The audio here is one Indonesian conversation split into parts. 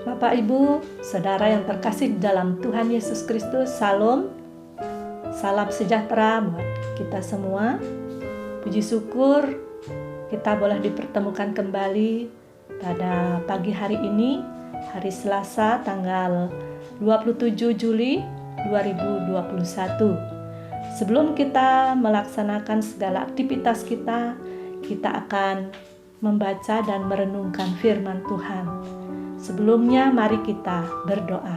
Bapak, Ibu, Saudara yang terkasih dalam Tuhan Yesus Kristus, Salam. Salam sejahtera buat kita semua. Puji syukur kita boleh dipertemukan kembali pada pagi hari ini, hari Selasa tanggal 27 Juli 2021. Sebelum kita melaksanakan segala aktivitas kita akan membaca dan merenungkan firman Tuhan. Sebelumnya mari kita berdoa.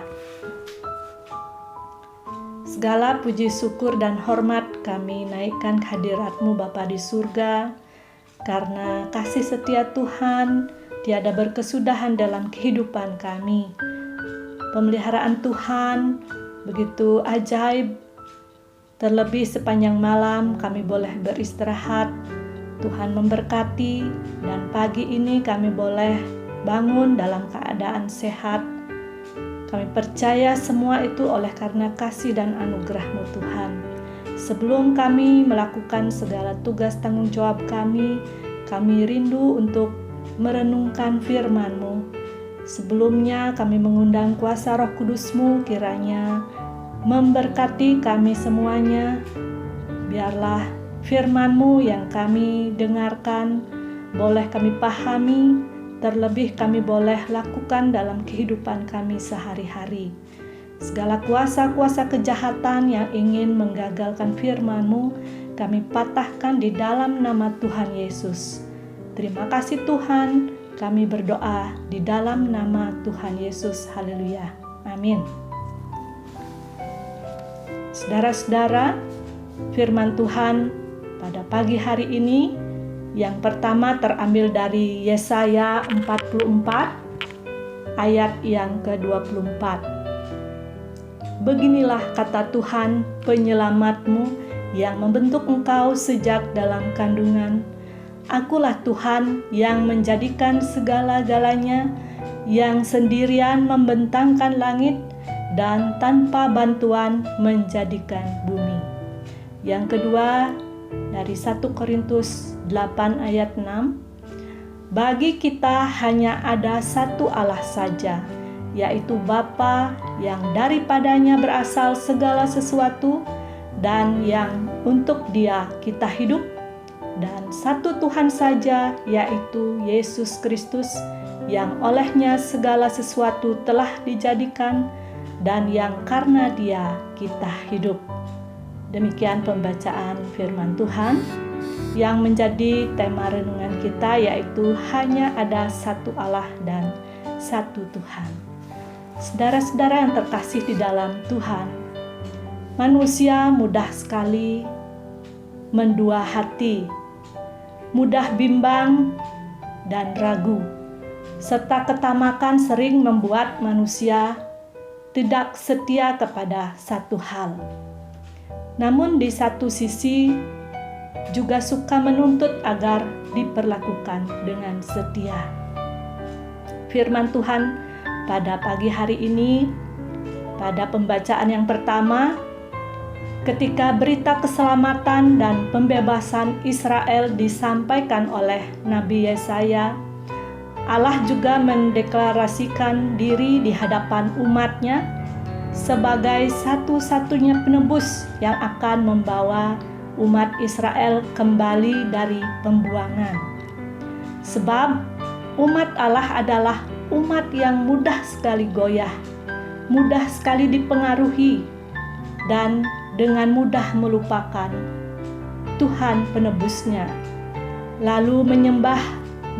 Segala puji syukur dan hormat kami naikkan ke hadirat-Mu Bapa di surga, karena kasih setia Tuhan tiada berkesudahan dalam kehidupan kami. Pemeliharaan Tuhan begitu ajaib, terlebih sepanjang malam kami boleh beristirahat. Tuhan memberkati, dan pagi ini kami boleh bangun dalam keadaan sehat. Kami percaya semua itu oleh karena kasih dan anugerah-Mu Tuhan. Sebelum kami melakukan segala tugas tanggung jawab kami rindu untuk merenungkan firman-Mu. Sebelumnya kami mengundang kuasa Roh Kudus-Mu kiranya memberkati kami semuanya. Biarlah firman-Mu yang kami dengarkan boleh kami pahami, terlebih kami boleh lakukan dalam kehidupan kami sehari-hari. Segala kuasa-kuasa kejahatan yang ingin menggagalkan firman-Mu, kami patahkan di dalam nama Tuhan Yesus. Terima kasih Tuhan, kami berdoa di dalam nama Tuhan Yesus. Haleluya. Amin. Saudara-saudara, firman Tuhan pada pagi hari ini yang pertama terambil dari Yesaya 44 ayat yang ke-24. Beginilah kata Tuhan penyelamat-Mu yang membentuk engkau sejak dalam kandungan. Akulah Tuhan yang menjadikan segala-galanya, yang sendirian membentangkan langit dan tanpa bantuan menjadikan bumi. Yang kedua dari 1 Korintus 8 ayat 6, bagi kita hanya ada satu Allah saja, yaitu Bapa yang daripadanya berasal segala sesuatu dan yang untuk Dia kita hidup, dan satu Tuhan saja, yaitu Yesus Kristus, yang olehnya segala sesuatu telah dijadikan dan yang karena Dia kita hidup. Demikian pembacaan firman Tuhan yang menjadi tema renungan kita, yaitu hanya ada satu Allah dan satu Tuhan. Saudara-saudara yang terkasih di dalam Tuhan, manusia mudah sekali mendua hati, mudah bimbang dan ragu, serta ketamakan sering membuat manusia tidak setia kepada satu hal. Namun di satu sisi juga suka menuntut agar diperlakukan dengan setia. Firman Tuhan pada pagi hari ini, pada pembacaan yang pertama, ketika berita keselamatan dan pembebasan Israel disampaikan oleh Nabi Yesaya, Allah juga mendeklarasikan diri di hadapan umatnya sebagai satu-satunya penebus yang akan membawa umat Israel kembali dari pembuangan. Sebab umat Allah adalah umat yang mudah sekali goyah, mudah sekali dipengaruhi, dan dengan mudah melupakan Tuhan penebusnya, lalu menyembah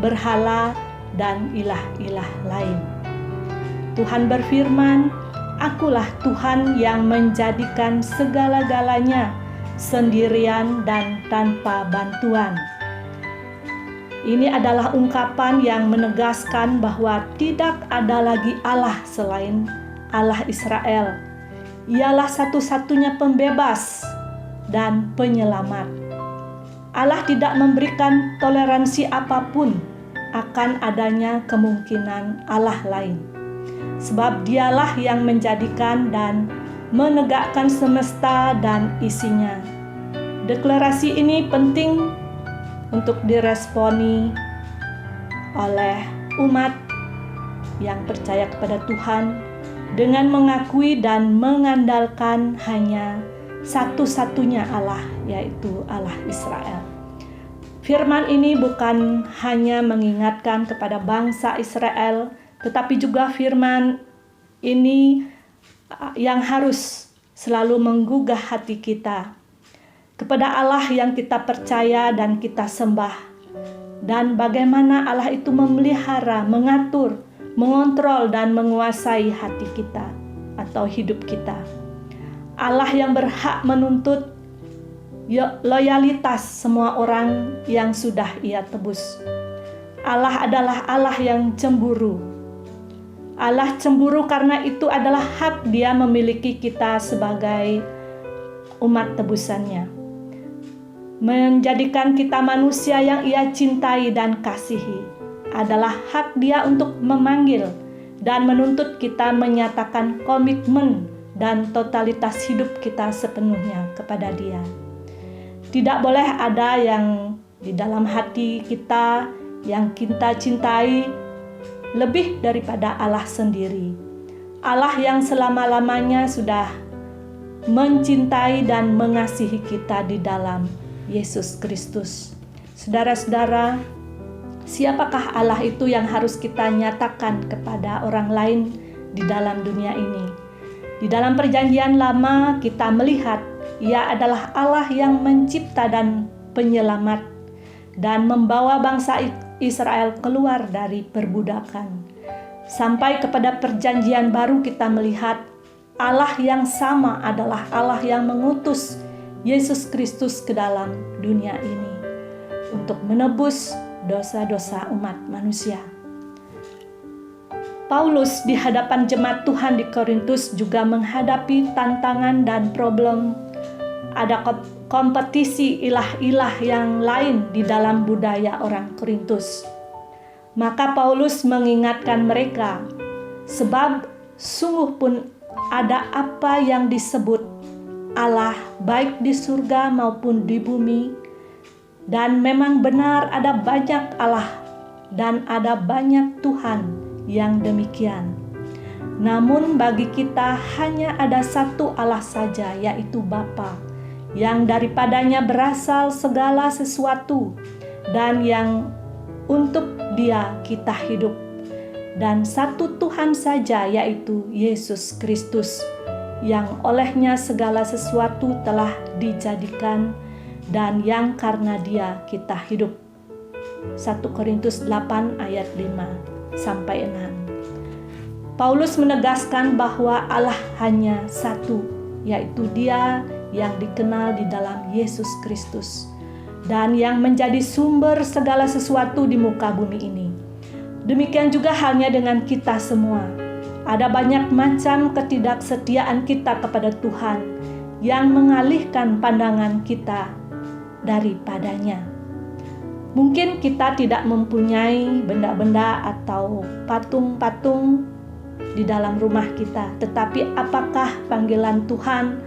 berhala dan ilah-ilah lain. Tuhan berfirman, akulah Tuhan yang menjadikan segala-galanya sendirian dan tanpa bantuan. Ini adalah ungkapan yang menegaskan bahwa tidak ada lagi Allah selain Allah Israel. Ialah satu-satunya pembebas dan penyelamat. Allah tidak memberikan toleransi apapun akan adanya kemungkinan Allah lain. Sebab Dialah yang menjadikan dan menegakkan semesta dan isinya. Deklarasi ini penting untuk diresponi oleh umat yang percaya kepada Tuhan dengan mengakui dan mengandalkan hanya satu-satunya Allah, yaitu Allah Israel. Firman ini bukan hanya mengingatkan kepada bangsa Israel, tetapi juga firman ini yang harus selalu menggugah hati kita kepada Allah yang kita percaya dan kita sembah, dan bagaimana Allah itu memelihara, mengatur, mengontrol dan menguasai hati kita atau hidup kita. Allah yang berhak menuntut loyalitas semua orang yang sudah Ia tebus. Allah adalah Allah yang cemburu. Allah cemburu karena itu adalah hak Dia memiliki kita sebagai umat tebusannya. Menjadikan kita manusia yang Ia cintai dan kasihi adalah hak Dia untuk memanggil dan menuntut kita menyatakan komitmen dan totalitas hidup kita sepenuhnya kepada Dia. Tidak boleh ada yang di dalam hati kita yang kita cintai lebih daripada Allah sendiri. Allah yang selama-lamanya sudah mencintai dan mengasihi kita di dalam Yesus Kristus. Saudara-saudara, siapakah Allah itu yang harus kita nyatakan kepada orang lain di dalam dunia ini? Di dalam Perjanjian Lama kita melihat Ia adalah Allah yang mencipta dan penyelamat dan membawa bangsa Israel keluar dari perbudakan. Sampai kepada Perjanjian Baru kita melihat Allah yang sama adalah Allah yang mengutus Yesus Kristus ke dalam dunia ini untuk menebus dosa-dosa umat manusia. Paulus di hadapan jemaat Tuhan di Korintus juga menghadapi tantangan dan problem. Ada kompetisi ilah-ilah yang lain di dalam budaya orang Korintus. Maka Paulus mengingatkan mereka, sebab sungguh pun ada apa yang disebut Allah baik di surga maupun di bumi, dan memang benar ada banyak Allah dan ada banyak Tuhan yang demikian. Namun bagi kita hanya ada satu Allah saja, yaitu Bapa, yang daripadanya berasal segala sesuatu dan yang untuk Dia kita hidup, dan satu Tuhan saja, yaitu Yesus Kristus, yang olehnya segala sesuatu telah dijadikan dan yang karena Dia kita hidup. 1 Korintus 8 ayat 5 sampai 6. Paulus menegaskan bahwa Allah hanya satu, yaitu Dia yang dikenal di dalam Yesus Kristus dan yang menjadi sumber segala sesuatu di muka bumi ini. Demikian juga halnya dengan kita semua. Ada banyak macam ketidaksetiaan kita kepada Tuhan yang mengalihkan pandangan kita daripadanya. Mungkin kita tidak mempunyai benda-benda atau patung-patung di dalam rumah kita, tetapi apakah panggilan Tuhan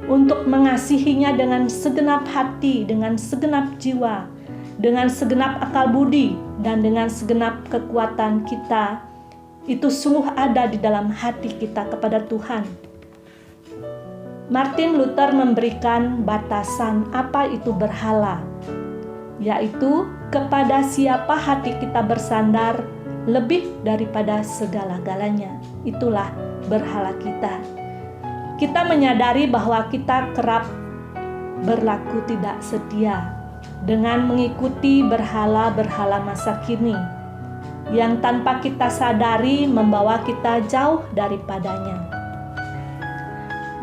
untuk mengasihinya dengan segenap hati, dengan segenap jiwa, dengan segenap akal budi, dan dengan segenap kekuatan kita, itu sungguh ada di dalam hati kita kepada Tuhan? Martin Luther memberikan batasan apa itu berhala, yaitu kepada siapa hati kita bersandar lebih daripada segala-galanya, itulah berhala kita. Kita menyadari bahwa kita kerap berlaku tidak setia dengan mengikuti berhala-berhala masa kini yang tanpa kita sadari membawa kita jauh daripadanya.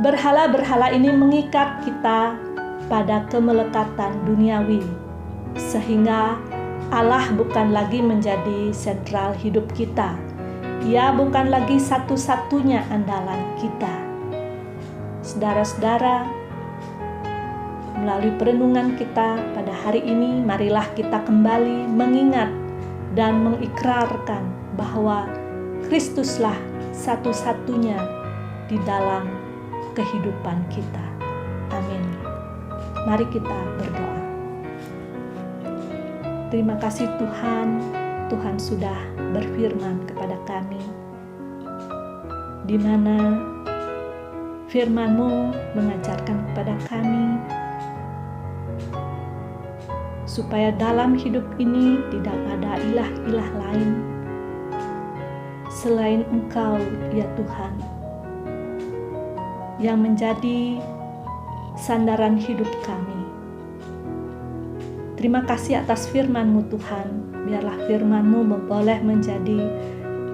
Berhala-berhala ini mengikat kita pada kemelekatan duniawi, sehingga Allah bukan lagi menjadi sentral hidup kita. Ia bukan lagi satu-satunya andalan kita. Saudara-saudara, melalui perenungan kita pada hari ini, marilah kita kembali mengingat dan mengikrarkan bahwa Kristuslah satu-satunya di dalam kehidupan kita. Amin. Mari kita berdoa. Terima kasih Tuhan, Tuhan sudah berfirman kepada kami, di mana firman-Mu mengajarkan kepada kami supaya dalam hidup ini tidak ada ilah-ilah lain selain Engkau, ya Tuhan, yang menjadi sandaran hidup kami. Terima kasih atas firman-Mu Tuhan. Biarlah firman-Mu boleh menjadi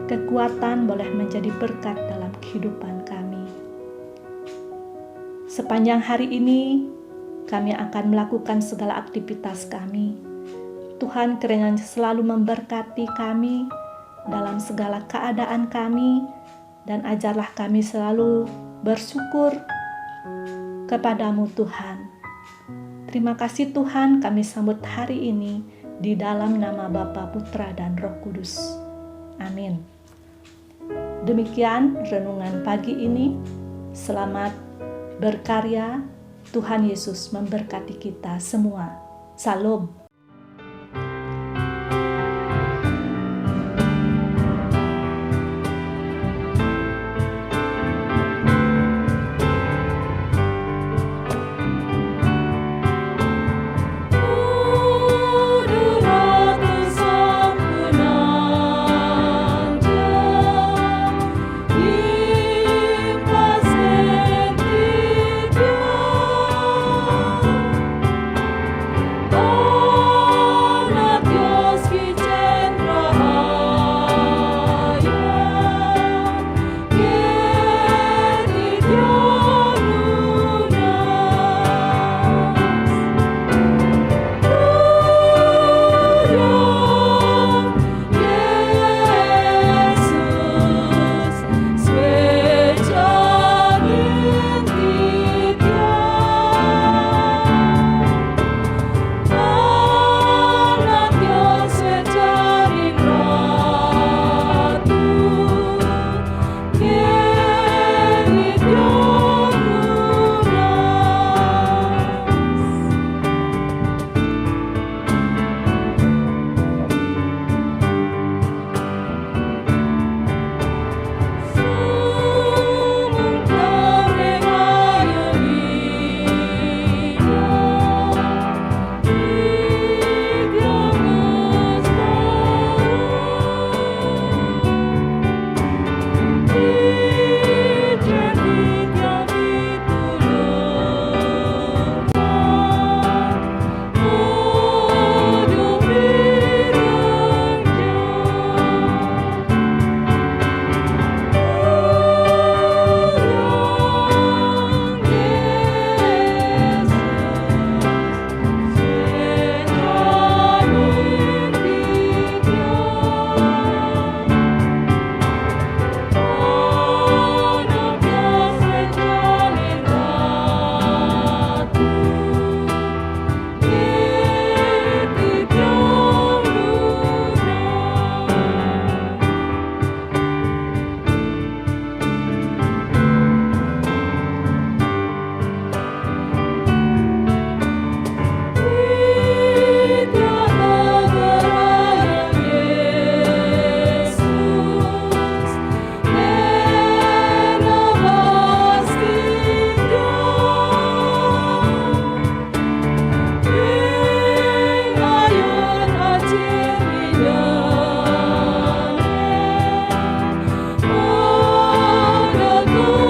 kekuatan, boleh menjadi berkat dalam kehidupan kami. Sepanjang hari ini kami akan melakukan segala aktivitas kami. Tuhan kiranya selalu memberkati kami dalam segala keadaan kami, dan ajarlah kami selalu bersyukur kepadamu Tuhan. Terima kasih Tuhan, kami sambut hari ini di dalam nama Bapa, Putra, dan Roh Kudus. Amin. Demikian renungan pagi ini. Selamat berkarya. Tuhan Yesus memberkati kita semua. Salam. Oh